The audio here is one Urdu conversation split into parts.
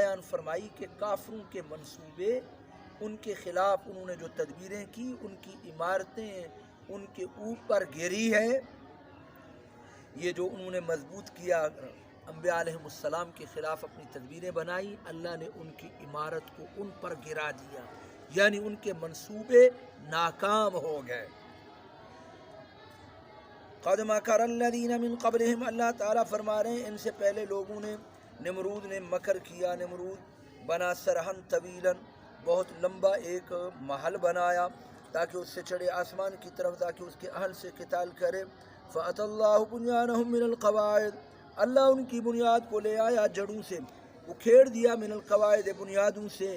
بیان فرمائی کہ کافروں کے منصوبے، ان کے خلاف انہوں نے جو تدبیریں کی، ان کی عمارتیں ان کے اوپر گری ہے، یہ جو انہوں نے مضبوط کیا، انبیاء علیہ السلام کے خلاف اپنی تدبیریں بنائی، اللہ نے ان کی عمارت کو ان پر گرا دیا، یعنی ان کے منصوبے ناکام ہو گئے۔ قَدْ مَكَرَ الَّذِينَ مِن قَبْلِهِمْ، اللہ تعالیٰ فرما رہے ہیں ان سے پہلے لوگوں نے، نمرود نے مکر کیا۔ نمرود بنا سرحن طویلا، بہت لمبا ایک محل بنایا تاکہ اس سے چڑھے آسمان کی طرف، تاکہ اس کے اہل سے قتال کرے۔ فَأَتَى اللَّهُ بُنْيَانَهُم مِّنَ الْقَوَاعِدِ، اللہ ان کی بنیاد کو لے آیا جڑوں سے، اکھیڑ دیا، من القواعد بنیادوں سے،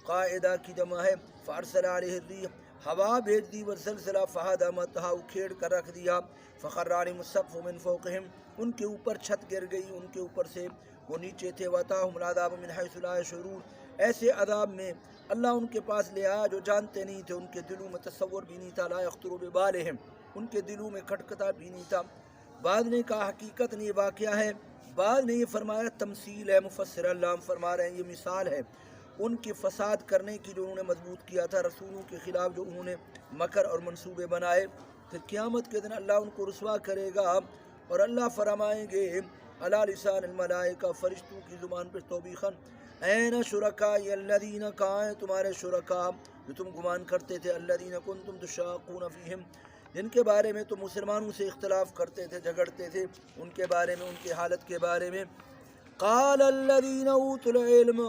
قاعدہ کی جمع ہے۔ فَأَرْسَلَ عَلَيْهِ الرِّيحَ، ہوا بھیج دی، والزلزلہ فَهَدَمَتْهَا، اکھیڑ کر رکھ دیا۔ فَخَرَّ عَلَيْهِمُ السَّقْفُ مِنْ فَوْقِهِمْ، ان کے اوپر چھت گر گئی، ان کے اوپر سے، وہ نیچے تھے۔ وَأَتَاهُمُ الْعَذَابُ مِنْ حَيْثُ لَا يَشْعُرُونَ، ایسے عذاب میں اللہ ان کے پاس لے آیا جو جانتے نہیں تھے، ان کے دلوں میں تصور بھی نہیں تھا۔ لَا يَخْطُرُ بِبَالِهِمْ، ان کے دلوں میں کھٹکتا بھی نہیں تھا۔ بعد نے کہا حقیقت نہیں، واقعہ ہے، بعد نے یہ فرمایا تمثیل ہے۔ مفسر اللہ فرما رہے ہیں یہ مثال ہے ان کے فساد کرنے کی جو انہوں نے مضبوط کیا تھا، رسولوں کے خلاف جو انہوں نے مکر اور منصوبے بنائے۔ پھر قیامت کے دن اللہ ان کو رسوا کرے گا اور اللہ فرمائیں گے علی لسان الملائکہ، فرشتوں کی زبان پر توبیخاً، این شرکائی الذین، کہاں ہیں تمہارے شرکاء جو تم گمان کرتے تھے، الذین کنتم تشاقون فیہم، جن کے بارے میں تم مسلمانوں سے اختلاف کرتے تھے، جھگڑتے تھے، ان کے بارے میں، ان کی حالت کے بارے میں۔ قال الذین اوتوا العلم،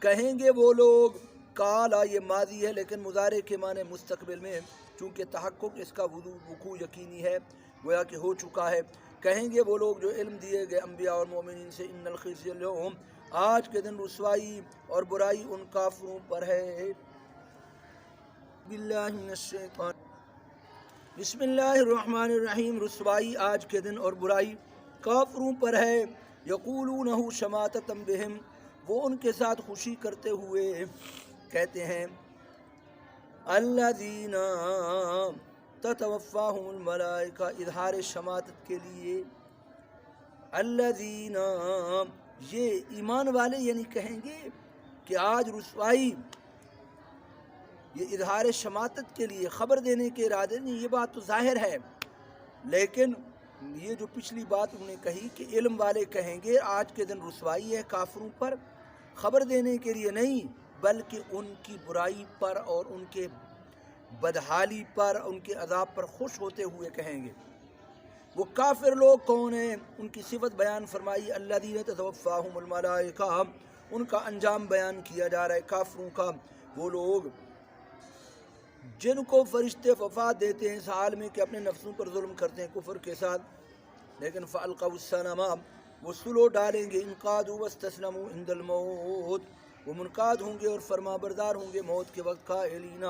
کہیں گے وہ لوگ، قالا یہ ماضی ہے لیکن مضارع کے معنی مستقبل میں، چونکہ تحقق اس کا وقوع یقینی ہے، گویا کہ ہو چکا ہے۔ کہیں گے وہ لوگ جو علم دیے گئے انبیاء اور مومنین سے، ان الخزي اليوم، آج کے دن رسوائی اور برائی ان کافروں پر ہے۔ باللہ من الشیطان، بسم اللہ الرحمن الرحیم، رسوائی آج کے دن اور برائی کافروں پر ہے۔ یقولونہ شماتۃ بہم، وہ ان کے ساتھ خوشی کرتے ہوئے کہتے ہیں، الذین تتوفاہم الملائکہ، اظہار شماتت کے لیے، الذین، یہ ایمان والے یعنی کہیں گے کہ آج رسوائی، یہ اظہار شماتت کے لیے، خبر دینے کے ارادے نہیں، یہ بات تو ظاہر ہے، لیکن یہ جو پچھلی بات انہوں نے کہی کہ علم والے کہیں گے آج کے دن رسوائی ہے کافروں پر، خبر دینے کے لیے نہیں بلکہ ان کی برائی پر اور ان کے بدحالی پر، ان کے عذاب پر خوش ہوتے ہوئے کہیں گے۔ وہ کافر لوگ کون ہیں؟ ان کی صفت بیان فرمائی، الذین تتوفاہم الملائکہ، ان کا انجام بیان کیا جا رہا ہے کافروں کا۔ وہ لوگ جن کو فرشتے وفات دیتے ہیں اس حال میں کہ اپنے نفسوں پر ظلم کرتے ہیں کفر کے ساتھ، لیکن فَأَلْقَوْا السَّلَامَ، وہ سلو ڈالیں گے، انقادوا واستسلموا عند الموت، وہ منقاد ہوں گے اور فرما بردار ہوں گے موت کے وقت، قائلین،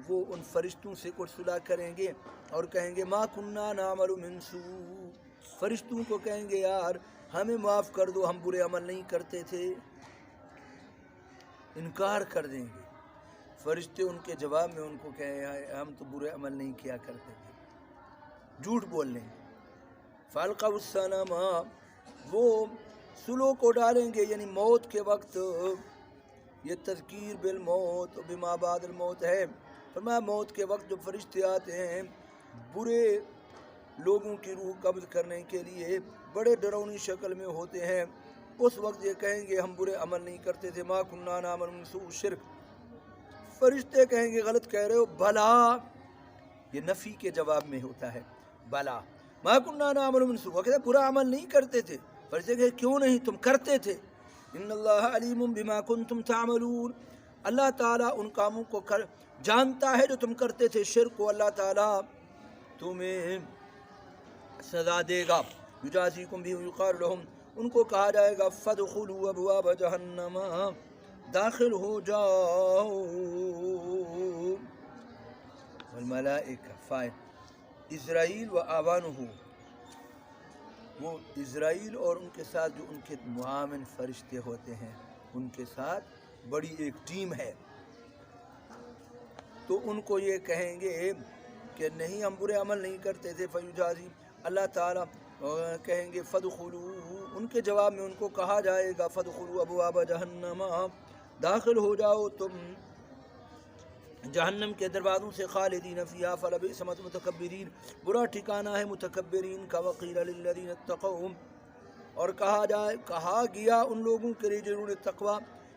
وہ ان فرشتوں سے کچھ صلح کریں گے اور کہیں گے ما کننا نعمل من سوء، فرشتوں کو کہیں گے یار ہمیں معاف کر دو، ہم برے عمل نہیں کرتے تھے، انکار کر دیں گے فرشتے ان کے جواب میں، ان کو کہیں ہم تو برے عمل نہیں کیا کرتے تھے، جھوٹ بول لیں گے۔ فَأَلْقَوْا السَّلَامَ، وہ سلو کو ڈالیں گے یعنی موت کے وقت، یہ تذکیر بالموت بما بعد الموت ہے، فرمایا موت کے وقت جو فرشتے آتے ہیں برے لوگوں کی روح قبض کرنے کے لیے، بڑے ڈراؤنی شکل میں ہوتے ہیں، اس وقت یہ کہیں گے ہم برے عمل نہیں کرتے تھے، ما کننا نعمل من سوء شرک، فرشتے کہیں گے غلط کہہ رہے ہو، بھلا، یہ نفی کے جواب میں ہوتا ہے، بلا، ما کننا نعمل من سوء، وہ کہتے ہیں برا عمل نہیں کرتے تھے، فرشتے کہتے کیوں نہیں، تم کرتے تھے، ان اللہ علیم بما کنتم تعملون، اللہ تعالیٰ ان کاموں کو جانتا ہے جو تم کرتے تھے، شرک کو اللہ تعالیٰ تمہیں سزا دے گا، یجازیکم بھی یقال لہم، ان کو کہا جائے گا فادخلوا ابواب جہنم، داخل ہو جاؤ، والملائکہ فائل اسرائیل و آوانہ، وہ اسرائیل اور ان کے ساتھ جو ان کے معاون فرشتے ہوتے ہیں ان کے ساتھ بڑی ایک ٹیم ہے، تو ان کو یہ کہیں گے کہ نہیں ہم برے عمل نہیں کرتے تھے، فیجازی، اللہ تعالیٰ کہیں گے فادخلوا، ان کے جواب میں ان کو کہا جائے گا فادخلوا ابواب جہنم، داخل ہو جاؤ تم جہنم کے دروازوں سے، خالدین فیہا فلبئس مثوى المتکبرین، برا ٹھکانہ ہے متکبرین کا، وقیل للذین اتقوا، اور کہا گیا ان لوگوں کے لیے جنہوں نے تقوی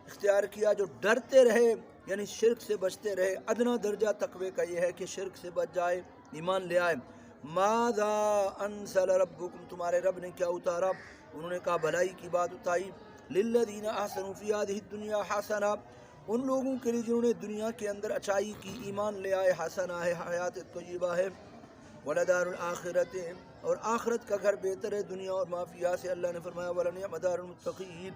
اختیار کیا، جو ڈرتے رہے یعنی شرک سے بچتے رہے۔ ادنا درجہ تقوی کا یہ ہے کہ شرک سے بچ جائے، ایمان لے آئے۔ ماذا انزل ربکم، تمہارے رب نے کیا اتارا؟ انہوں نے کہا بھلائی کی بات اتاری، للذین احسنوا فی ہذہ الدنیا حسنہ، ان لوگوں کے لیے جنہوں نے دنیا کے اندر اچائی کی، ایمان لے آئے، حسنہ ہے حیات طیبہ ہے، ولدار الآخرت، اور آخرت کا گھر بہتر ہے دنیا اور ما فیہا سے۔ اللہ نے فرمایا ولنعم دار المتقین،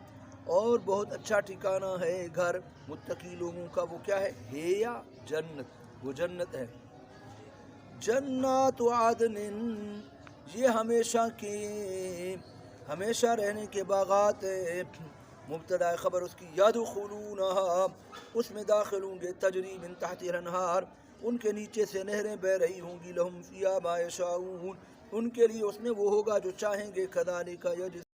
اور بہت اچھا ٹھکانہ ہے گھر متقی لوگوں کا، وہ کیا ہے؟ یا جنت، وہ جنت ہے۔ جنات عدن، یہ ہمیشہ رہنے کے باغات ہے۔ مبتدا خبر اس کی، یدخلونہا، اس میں داخل ہوں گے، تجری من تحتہا الانہار، ان کے نیچے سے نہریں بہ رہی ہوں گی، لہم فیہا ما یشاؤون، ان کے لیے اس میں وہ ہوگا جو چاہیں گے، کذالک یجزی